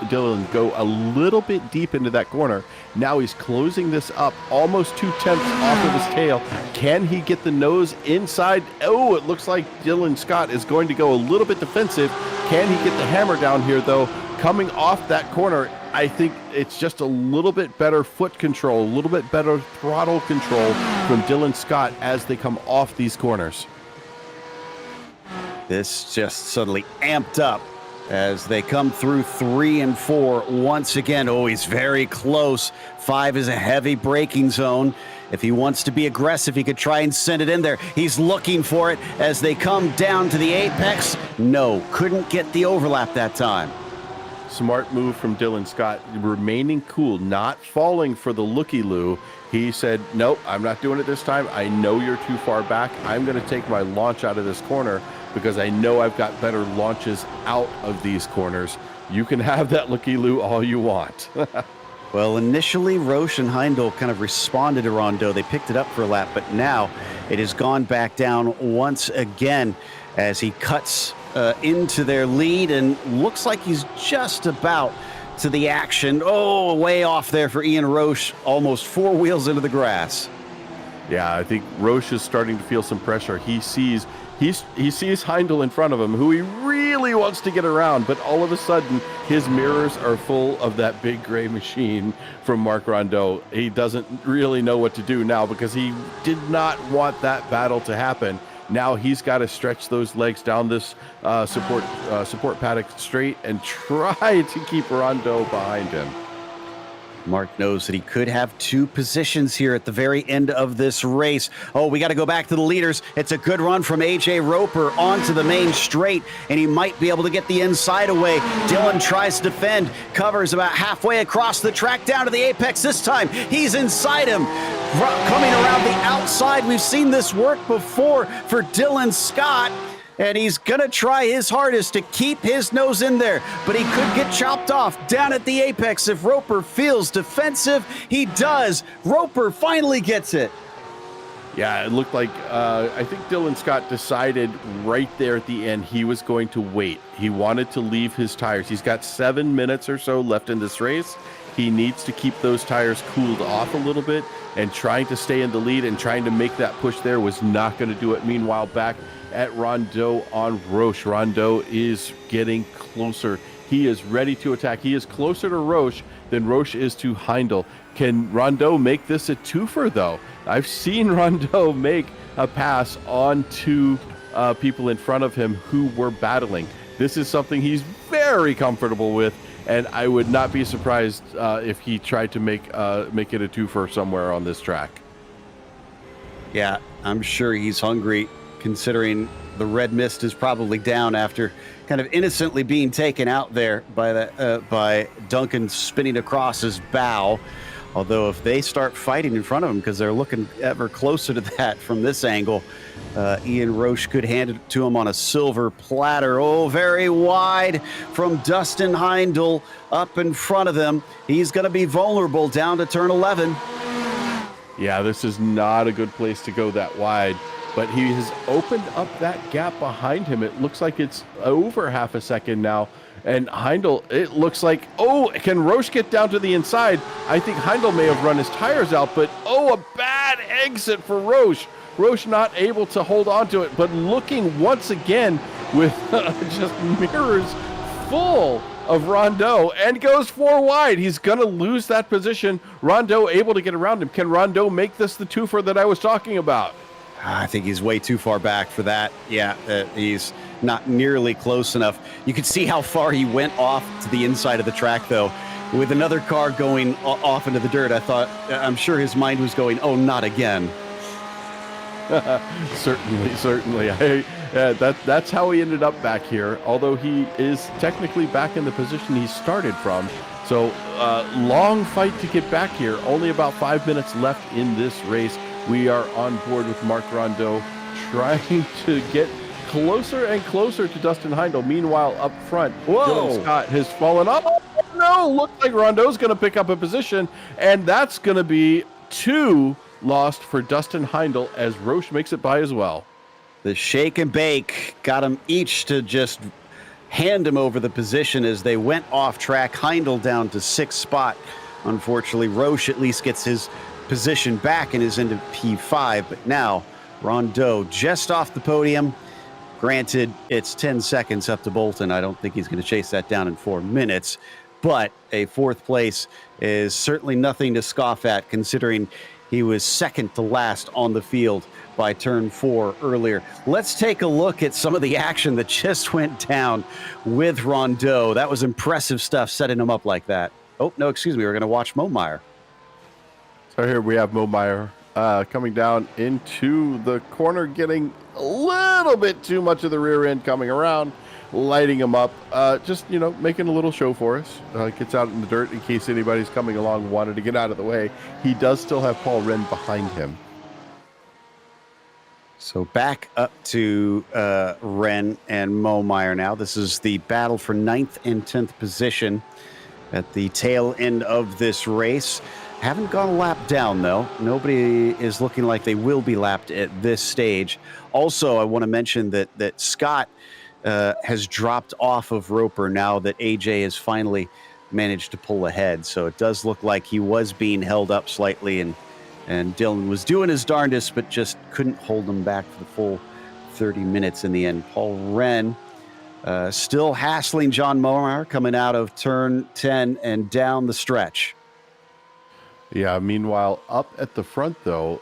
Dylan go a little bit deep into that corner. Now he's closing this up, almost 2/10 off of his tail. Can he get the nose inside? Oh, it looks like Dylan Scott is going to go a little bit defensive. Can he get the hammer down here, though? Coming off that corner, I think it's just a little bit better foot control, a little bit better throttle control from Dylan Scott as they come off these corners. This just suddenly amped up as they come through 3 and 4 once again. Oh, he's very close. 5 is a heavy braking zone. If he wants to be aggressive, he could try and send it in there. He's looking for it as they come down to the apex. No, couldn't get the overlap that time. Smart move from Dylan Scott, remaining cool, not falling for the looky-loo. He said, nope, I'm not doing it this time. I know you're too far back. I'm going to take my launch out of this corner because I know I've got better launches out of these corners. You can have that looky-loo all you want. Well, initially, Roche and Heindel kind of responded to Rondeau. They picked it up for a lap, but now it has gone back down once again as he cuts into their lead and looks like he's just about to the action. Oh, way off there for Ian Roche, almost 4 wheels into the grass. Yeah, I think Roche is starting to feel some pressure. He sees Heindel in front of him, who he really wants to get around, but all of a sudden his mirrors are full of that big gray machine from Marc Rondeau. He doesn't really know what to do now because he did not want that battle to happen. Now he's got to stretch those legs down this support paddock straight and try to keep Rondeau behind him. Mark knows that he could have 2 positions here at the very end of this race. Oh, we got to go back to the leaders. It's a good run from AJ Roper onto the main straight, and he might be able to get the inside away. Dylan tries to defend, covers about halfway across the track down to the apex. This time, he's inside him. Coming around the outside, we've seen this work before for Dylan Scott. And he's going to try his hardest to keep his nose in there, but he could get chopped off down at the apex if Roper feels defensive. He does. Roper finally gets it. Yeah, it looked like, I think Dylan Scott decided right there at the end he was going to wait. He wanted to leave his tires. He's got 7 minutes or so left in this race. He needs to keep those tires cooled off a little bit, and trying to stay in the lead and trying to make that push there was not going to do it. Meanwhile, back at Rondeau on Roche. Rondeau is getting closer. He is ready to attack. He is closer to Roche than Roche is to Heindel. Can Rondeau make this a twofer, though? I've seen Rondeau make a pass on to people in front of him who were battling. This is something he's very comfortable with, and I would not be surprised if he tried to make it a twofer somewhere on this track. Yeah, I'm sure he's hungry, considering the red mist is probably down after kind of innocently being taken out there by Duncan spinning across his bow. Although if they start fighting in front of him, because they're looking ever closer to that from this angle, Ian Roche could hand it to him on a silver platter. Oh, very wide from Dustin Heindel up in front of them. He's going to be vulnerable down to turn 11. Yeah, this is not a good place to go that wide. But he has opened up that gap behind him. It looks like it's over half a second now. And Heindel, it looks like, oh, can Roche get down to the inside? I think Heindel may have run his tires out, but oh, a bad exit for Roche. Roche not able to hold on to it, but looking once again with just mirrors full of Rondeau and goes 4 wide. He's going to lose that position. Rondeau able to get around him. Can Rondeau make this the twofer that I was talking about? I think he's way too far back for that. Yeah, he's not nearly close enough. You could see how far he went off to the inside of the track, though. With another car going off into the dirt, I'm sure his mind was going, oh, not again. Certainly. That's how he ended up back here, although he is technically back in the position he started from. So So long fight to get back here. Only about 5 minutes left in this race. We are on board with Mark Rondeau trying to get closer and closer to Dustin Heindel. Meanwhile, up front, Dylan Scott has fallen up. Oh, no, looks like Rondeau's going to pick up a position, and that's going to be 2 lost for Dustin Heindel as Roche makes it by as well. The shake and bake got them each to just hand him over the position as they went off track. Heindel down to 6th spot. Unfortunately, Roche at least gets his position back and is into P5, but now Rondeau just off the podium. Granted, it's 10 seconds up to Bolton. I don't think he's going to chase that down in 4 minutes, but a 4th place is certainly nothing to scoff at, considering he was second to last on the field by turn 4 earlier. Let's take a look at some of the action that just went down with Rondeau. That was impressive stuff, setting him up like that. Oh, no, excuse me. We're going to watch Momeyer. So here we have Momeyer coming down into the corner, getting a little bit too much of the rear end coming around, lighting him up, just, making a little show for us. Gets out in the dirt in case anybody's coming along wanted to get out of the way. He does still have Paul Wren behind him. So back up to Wren and Momeyer now. This is the battle for 9th and 10th position at the tail end of this race. Haven't gone a lap down, though. Nobody is looking like they will be lapped at this stage. Also, I want to mention that Scott has dropped off of Roper now that AJ has finally managed to pull ahead. So it does look like he was being held up slightly, and Dylan was doing his darndest, but just couldn't hold him back for the full 30 minutes in the end. Paul Wren still hassling John Momeyer coming out of turn 10 and down the stretch. Yeah, meanwhile, up at the front, though,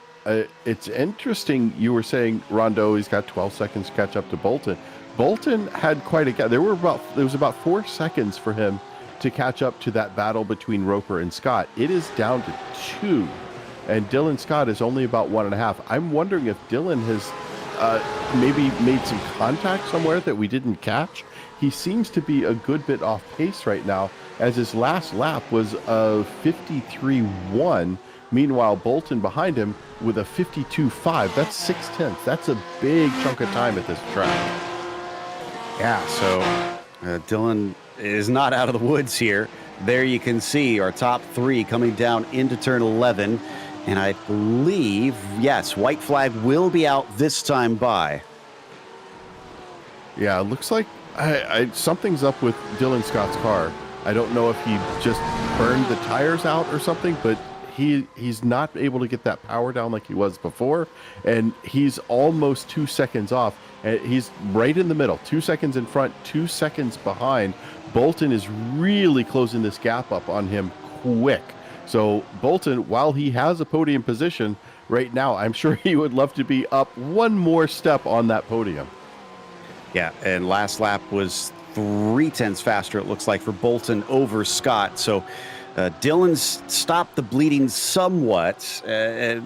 it's interesting. You were saying Rondeau, he's got 12 seconds to catch up to Bolton. Bolton had quite a gap. There was about 4 seconds for him to catch up to that battle between Roper and Scott. It is down to 2, and Dylan Scott is only about 1.5. I'm wondering if Dylan has maybe made some contact somewhere that we didn't catch. He seems to be a good bit off pace right now, as his last lap was a 53.1. Meanwhile, Bolton behind him with a 52.5. That's 0.6. That's a big chunk of time at this track. Yeah, so Dylan is not out of the woods here. There you can see our top 3 coming down into turn 11. And I believe, yes, white flag will be out this time by. Yeah, it looks like something's up with Dylan Scott's car. I don't know if he just burned the tires out or something, but he's not able to get that power down like he was before, and he's almost 2 seconds off. He's right in the middle, 2 seconds in front, 2 seconds behind. Bolton is really closing this gap up on him quick. So Bolton, while he has a podium position right now, I'm sure he would love to be up one more step on that podium. Yeah, and last lap was 0.3 faster, it looks like, for Bolton over Scott. So Dylan's stopped the bleeding somewhat,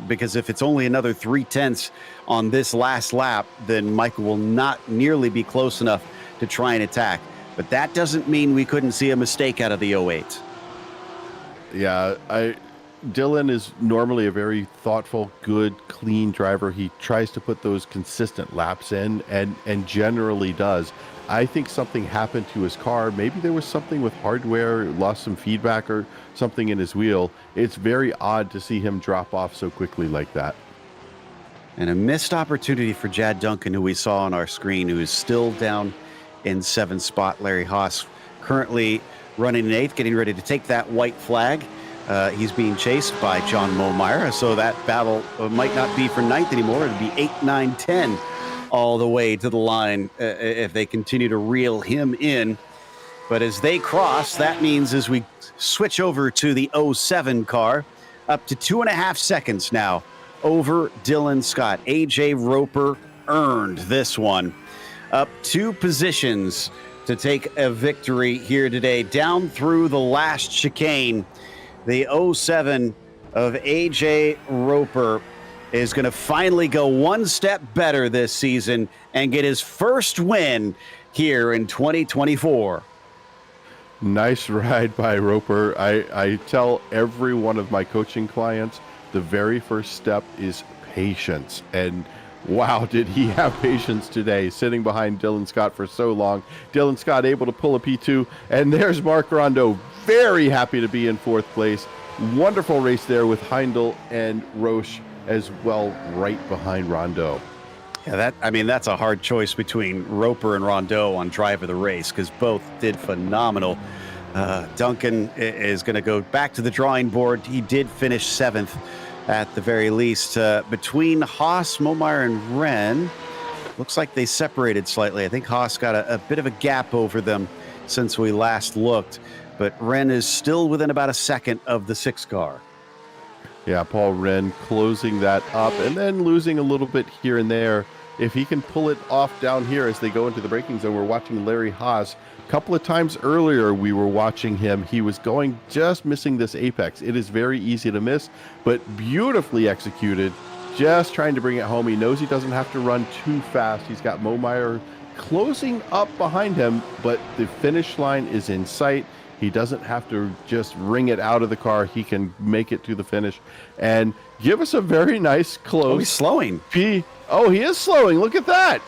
because if it's only another 0.3 on this last lap, then Michael will not nearly be close enough to try and attack. But that doesn't mean we couldn't see a mistake out of the 08. Yeah, Dylan is normally a very thoughtful, good, clean driver. He tries to put those consistent laps in, and generally does. I think something happened to his car. Maybe there was something with hardware, lost some feedback or something in his wheel. It's very odd to see him drop off so quickly like that. And a missed opportunity for Jad Duncan, who we saw on our screen, who is still down in 7th spot. Larry Haas currently running in 8th, getting ready to take that white flag. He's being chased by John Momeyer, so that battle might not be for 9th anymore. It'll be 8, 9, 10 all the way to the line if they continue to reel him in. But as they cross, that means as we switch over to the 07 car, up to 2.5 seconds now over Dylan Scott. AJ Roper earned this one. Up 2 positions to take a victory here today. Down through the last chicane, the 07 of AJ Roper is going to finally go one step better this season and get his first win here in 2024. Nice ride by Roper. I tell every one of my coaching clients the very first step is patience. And wow, did he have patience today, sitting behind Dylan Scott for so long. Dylan Scott able to pull a P2, and there's Mark Rondeau, very happy to be in fourth place. Wonderful race there with Heindel and Roche as well, right behind Rondeau. Yeah, that's a hard choice between Roper and Rondeau on drive of the race because both did phenomenal. Duncan is going to go back to the drawing board. He did finish 7th at the very least. Between Haas, Momire, and Wren, looks like they separated slightly. I think Haas got a bit of a gap over them since we last looked, but Wren is still within about a second of the 6 car. Yeah, Paul Wren closing that up and then losing a little bit here and there. If he can pull it off down here as they go into the braking zone, we're watching Larry Haas. A couple of times earlier, we were watching him. He was going, just missing this apex. It is very easy to miss, but beautifully executed. Just trying to bring it home. He knows he doesn't have to run too fast. He's got Momire closing up behind him, but the finish line is in sight. He doesn't have to just wring it out of the car. He can make it to the finish and give us a very nice close. Oh, he's slowing. Oh, he is slowing. Look at that.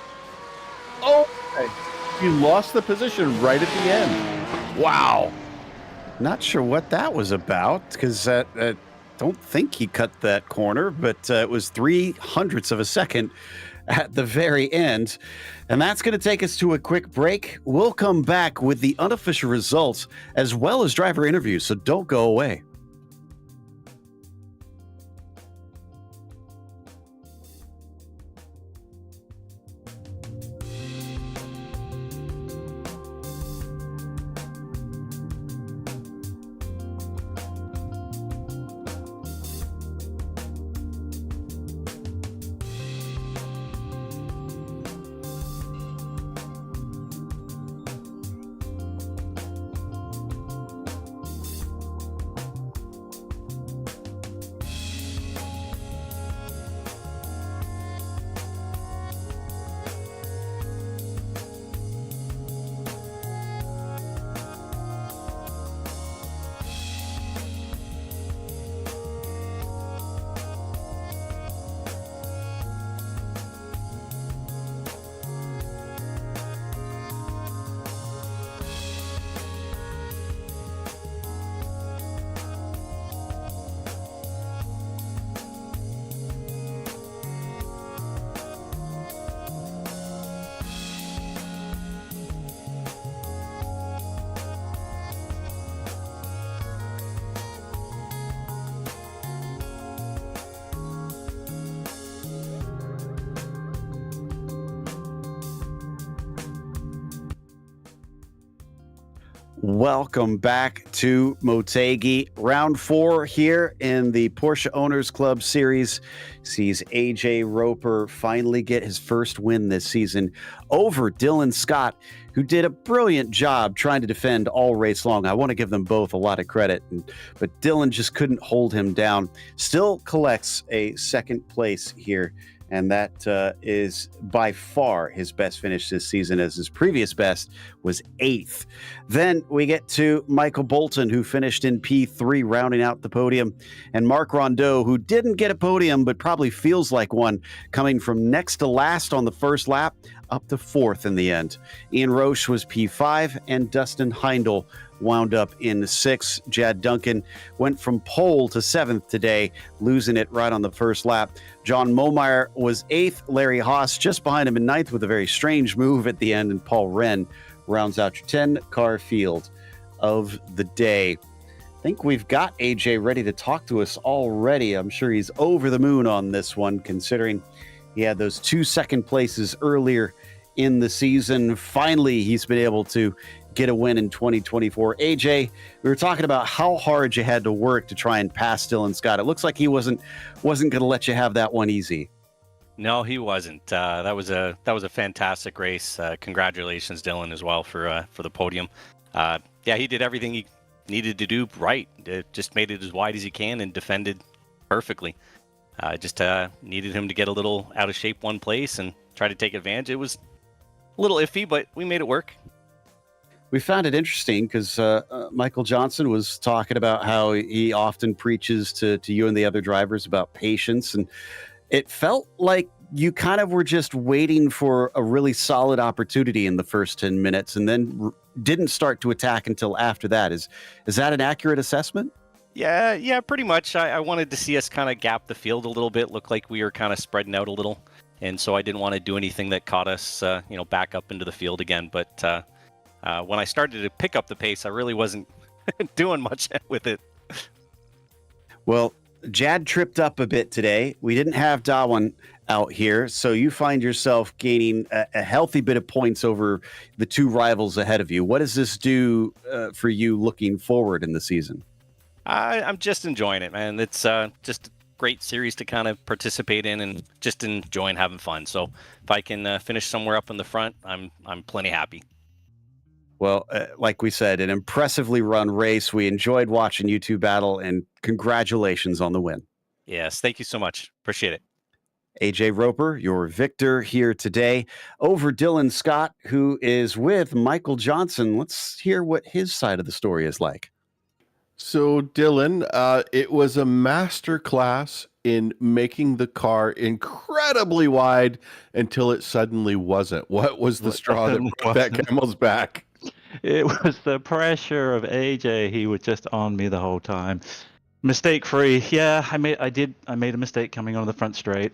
Oh, he lost the position right at the end. Wow. Not sure what that was about because I don't think he cut that corner, but it was 0.03 of a second at the very end. And that's going to take us to a quick break. We'll come back with the unofficial results as well as driver interviews, so don't go away. Welcome back to Motegi. Round 4 here in the Porsche Owners Club Series sees AJ Roper finally get his first win this season over Dylan Scott, who did a brilliant job trying to defend all race long. I want to give them both a lot of credit, but Dylan just couldn't hold him down. Still collects a second place here, and that is by far his best finish this season, as his previous best was 8th. Then we get to Michael Bolton, who finished in P3, rounding out the podium, and Mark Rondeau, who didn't get a podium but probably feels like one, coming from next to last on the first lap up to 4th in the end. Ian Roche was P5, and Dustin Heindel wound up in 6th. Jad Duncan went from pole to 7th today, losing it right on the first lap. John Momire was 8th. Larry Haas just behind him in 9th with a very strange move at the end, and Paul Wren rounds out your 10-car field of the day. I think we've got AJ ready to talk to us already. I'm sure he's over the moon on this one, considering he had those 2 second places earlier in the season. Finally, he's been able to get a win in 2024. AJ, we were talking about how hard you had to work to try and pass Dylan Scott. It looks like he wasn't going to let you have that one easy. No, he wasn't. That was a fantastic race. Congratulations, Dylan, as well for the podium. Yeah, he did everything he needed to do right. Just made it as wide as he can and defended perfectly. Just needed him to get a little out of shape one place and try to take advantage. It was a little iffy, but we made it work. We found it interesting because Michael Johnson was talking about how he often preaches to you and the other drivers about patience. And it felt like you kind of were just waiting for a really solid opportunity in the first 10 minutes and then didn't start to attack until after that. Is that an accurate assessment? Yeah, pretty much. I wanted to see us kind of gap the field a little bit, look like we were kind of spreading out a little. And so I didn't want to do anything that caught us, back up into the field again. But when I started to pick up the pace, I really wasn't doing much with it. Well, Jad tripped up a bit today. We didn't have Dawan out here, so you find yourself gaining a healthy bit of points over the two rivals ahead of you. What does this do for you looking forward in the season? I'm just enjoying it, man. It's just a great series to kind of participate in and just enjoying having fun. So if I can finish somewhere up in the front, I'm plenty happy. Well, like we said, an impressively run race. We enjoyed watching you two battle, and congratulations on the win. Yes, thank you so much. Appreciate it. AJ Roper, your victor here today over Dylan Scott, who is with Michael Johnson. Let's hear what his side of the story is like. So, Dylan, it was a master class in making the car incredibly wide until it suddenly wasn't. What was the straw that broke that camel's back? It was the pressure of AJ. He was just on me the whole time. Mistake free. Yeah, I made a mistake coming on the front straight.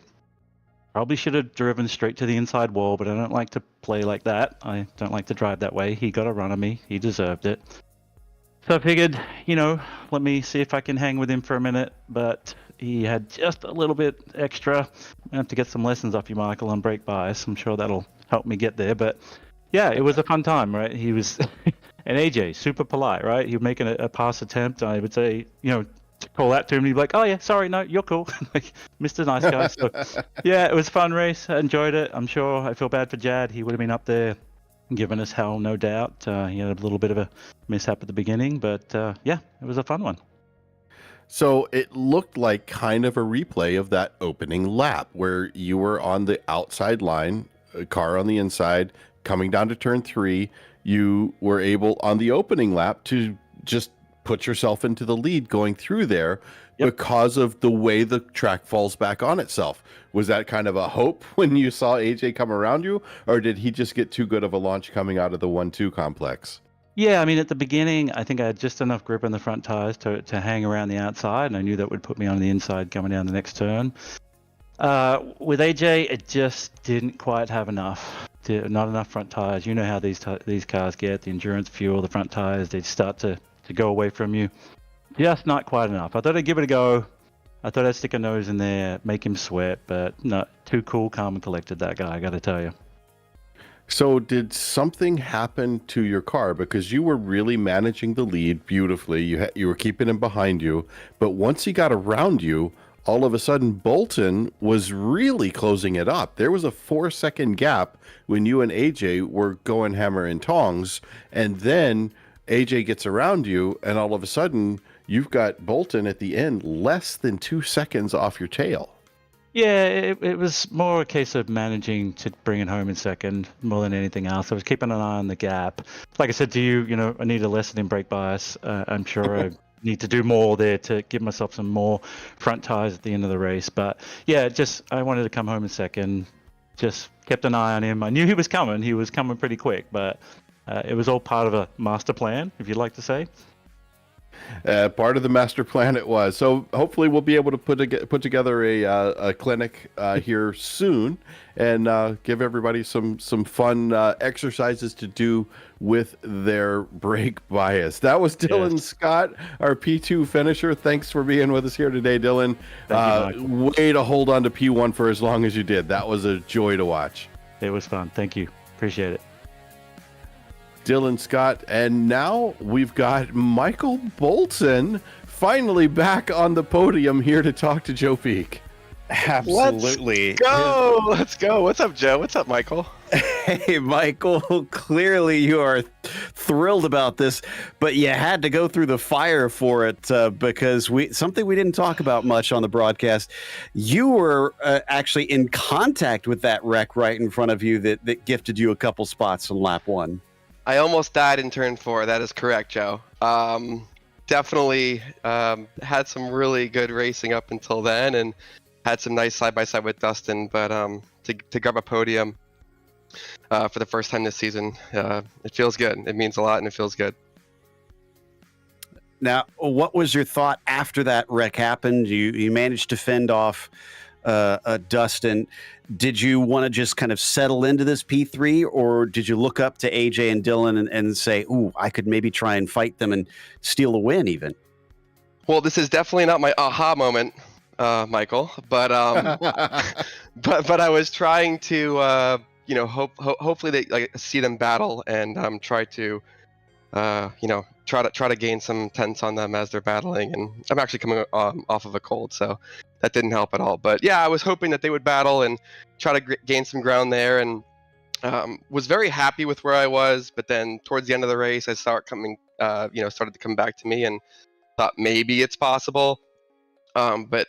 Probably should have driven straight to the inside wall, but I don't like to play like that. I don't like to drive that way. He got a run on me. He deserved it. So I figured, let me see if I can hang with him for a minute, but he had just a little bit extra. I have to get some lessons off you, Michael, on brake bias. I'm sure that'll help me get there, but yeah, it was a fun time, right? He was, and AJ, super polite, right? He was making a pass attempt. I would say, to call that to him, he'd be like, oh yeah, sorry, no, you're cool. Like, Mr. Nice Guy. So yeah, it was a fun race. I enjoyed it. I'm sure I feel bad for Jad. He would have been up there giving us hell, no doubt. He had a little bit of a mishap at the beginning, but yeah, it was a fun one. So it looked like kind of a replay of that opening lap where you were on the outside line, a car on the inside, coming down to turn 3. You were able on the opening lap to just put yourself into the lead going through there. Yep. Because of the way the track falls back on itself. Was that kind of a hope when you saw AJ come around you, or did he just get too good of a launch coming out of the 1-2 complex? Yeah, I mean, at the beginning, I think I had just enough grip on the front tires to hang around the outside, and I knew that would put me on the inside coming down the next turn. With AJ, it just didn't quite have enough. Not enough front tires. You know how these cars get, the endurance fuel, the front tires, they start to go away from you. Just not quite enough. I thought I'd give it a go. I thought I'd stick a nose in there, make him sweat, but no, too cool, calm, and collected, that guy, I got to tell you. So did something happen to your car? Because you were really managing the lead beautifully. You were keeping him behind you. But once he got around you, all of a sudden, Bolton was really closing it up. There was a 4-second gap when you and AJ were going hammer and tongs. And then AJ gets around you, and all of a sudden, you've got Bolton at the end less than 2 seconds off your tail. Yeah, it was more a case of managing to bring it home in second more than anything else. I was keeping an eye on the gap. Like I said to you, I need a lesson in brake bias. I'm sure I need to do more there to give myself some more front tires at the end of the race. But yeah, I wanted to come home in second. Just kept an eye on him. I knew he was coming. He was coming pretty quick, but it was all part of a master plan, if you'd like to say. Part of the master plan it was. So hopefully we'll be able to put together a clinic here soon and give everybody some fun exercises to do with their brake bias. That was Dylan Scott, our P2 finisher. Thanks for being with us here today, Dylan. Way to hold on to P1 for as long as you did. That was a joy to watch. It was fun. Thank you. Appreciate it. Dylan Scott, and now we've got Michael Bolton finally back on the podium here to talk to Joe Peak. Absolutely. Let's go. What's up, Joe? What's up, Michael? Hey, Michael, clearly you are thrilled about this, but you had to go through the fire for it because something we didn't talk about much on the broadcast. You were actually in contact with that wreck right in front of you that gifted you a couple spots on lap 1. I almost died in turn 4. That is correct, Joe. Definitely had some really good racing up until then, and had some nice side-by-side with Dustin. But to grab a podium for the first time this season, it feels good. It means a lot, and it feels good. Now, what was your thought after that wreck happened? You managed to fend off Dustin. Did you want to just kind of settle into this P3, or did you look up to AJ and Dylan and say, ooh, I could maybe try and fight them and steal a win even? Well, this is definitely not my aha moment, Michael, but but I was trying to hopefully they see them battle and try to try to gain some tense on them as they're battling. And I'm actually coming off of a cold, so that didn't help at all. But yeah, I was hoping that they would battle and try to gain some ground there, and was very happy with where I was. But then towards the end of the race, I started to come back to me, and thought maybe it's possible. But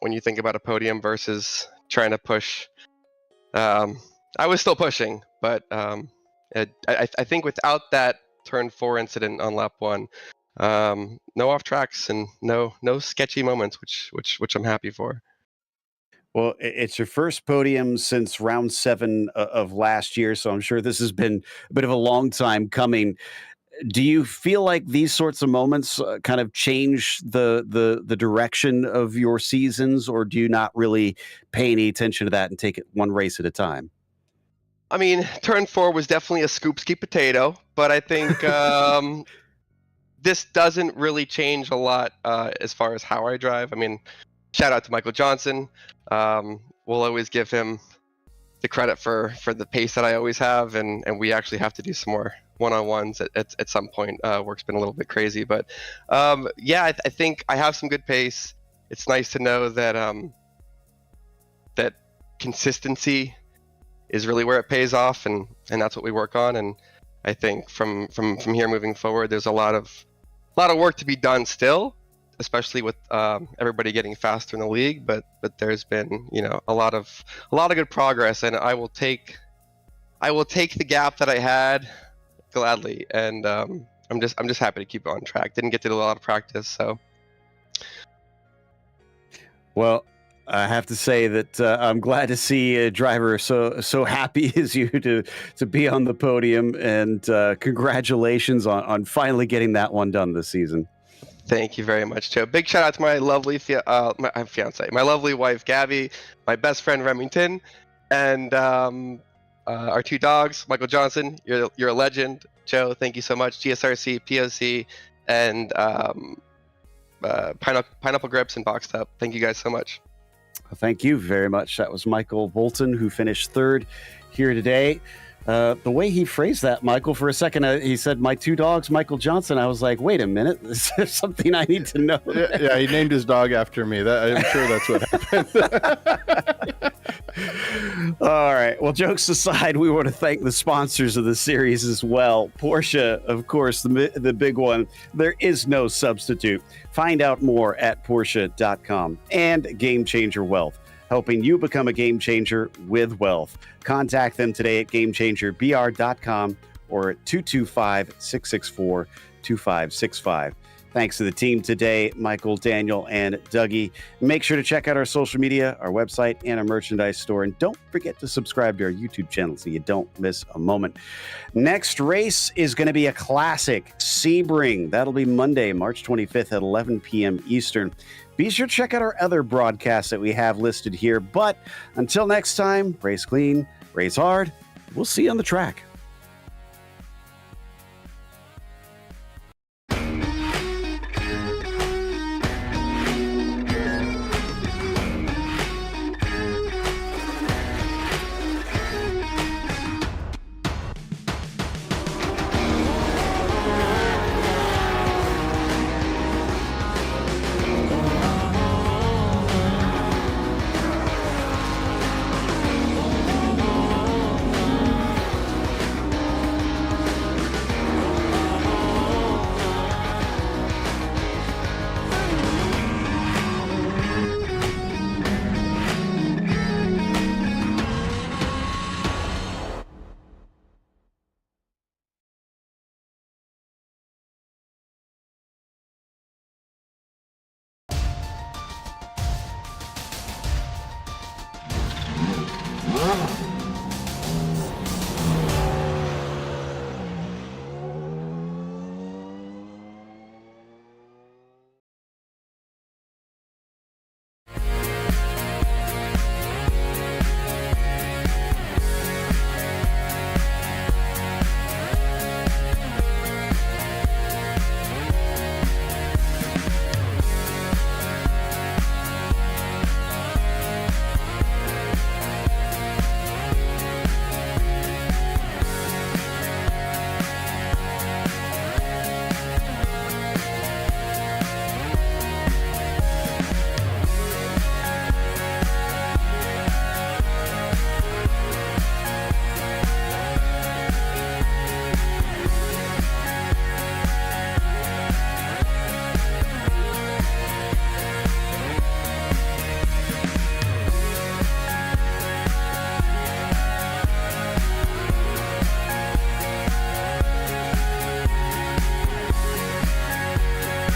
when you think about a podium versus trying to push, I was still pushing. But I think without that turn 4 incident on lap 1, no off tracks and no sketchy moments, which I'm happy for. Well, it's your first podium since round 7 of last year, so I'm sure this has been a bit of a long time coming. Do you feel like these sorts of moments kind of change the direction of your seasons, or do you not really pay any attention to that and take it one race at a time? I mean, turn 4 was definitely a scoop-ski potato, but I think this doesn't really change a lot as far as how I drive. I mean, shout out to Michael Johnson. We'll always give him the credit for the pace that I always have, and we actually have to do some more one-on-ones at some point. Work's been a little bit crazy, but I think I have some good pace. It's nice to know that that consistency is really where it pays off, and that's what we work on. And I think from here moving forward, there's a lot of work to be done still, especially with everybody getting faster in the league. But there's been a lot of good progress, and I will take the gap that I had gladly. And I'm just happy to keep on track. Didn't get to do a lot of practice, so. Well, I have to say that I'm glad to see a driver so happy as you to be on the podium, and congratulations on finally getting that one done this season. Thank you very much, Joe. Big shout out to my lovely fiance, my lovely wife Gabby, my best friend Remington, and our 2 dogs. Michael Johnson, you're a legend. Joe, thank you so much. GSRC, POC, and Pineapple Grips and Boxed Up. Thank you guys so much. Thank you very much. That was Michael Bolton, who finished 3rd here today. The way he phrased that, Michael, for a second, he said, my 2 dogs, Michael Johnson. I was like, wait a minute, is there something I need to know? Yeah, he named his dog after me. I'm sure that's what happened. All right. Well, jokes aside, we want to thank the sponsors of the series as well. Porsche, of course, the big one. There is no substitute. Find out more at Porsche.com. And Game Changer Wealth, helping you become a game changer with wealth. Contact them today at GameChangerBR.com or at 225-664-2565. Thanks to the team today, Michael, Daniel, and Dougie. Make sure to check out our social media, our website, and our merchandise store. And don't forget to subscribe to our YouTube channel so you don't miss a moment. Next race is going to be a classic, Sebring. That'll be Monday, March 25th at 11 p.m. Eastern. Be sure to check out our other broadcasts that we have listed here. But until next time, race clean, race hard. We'll see you on the track.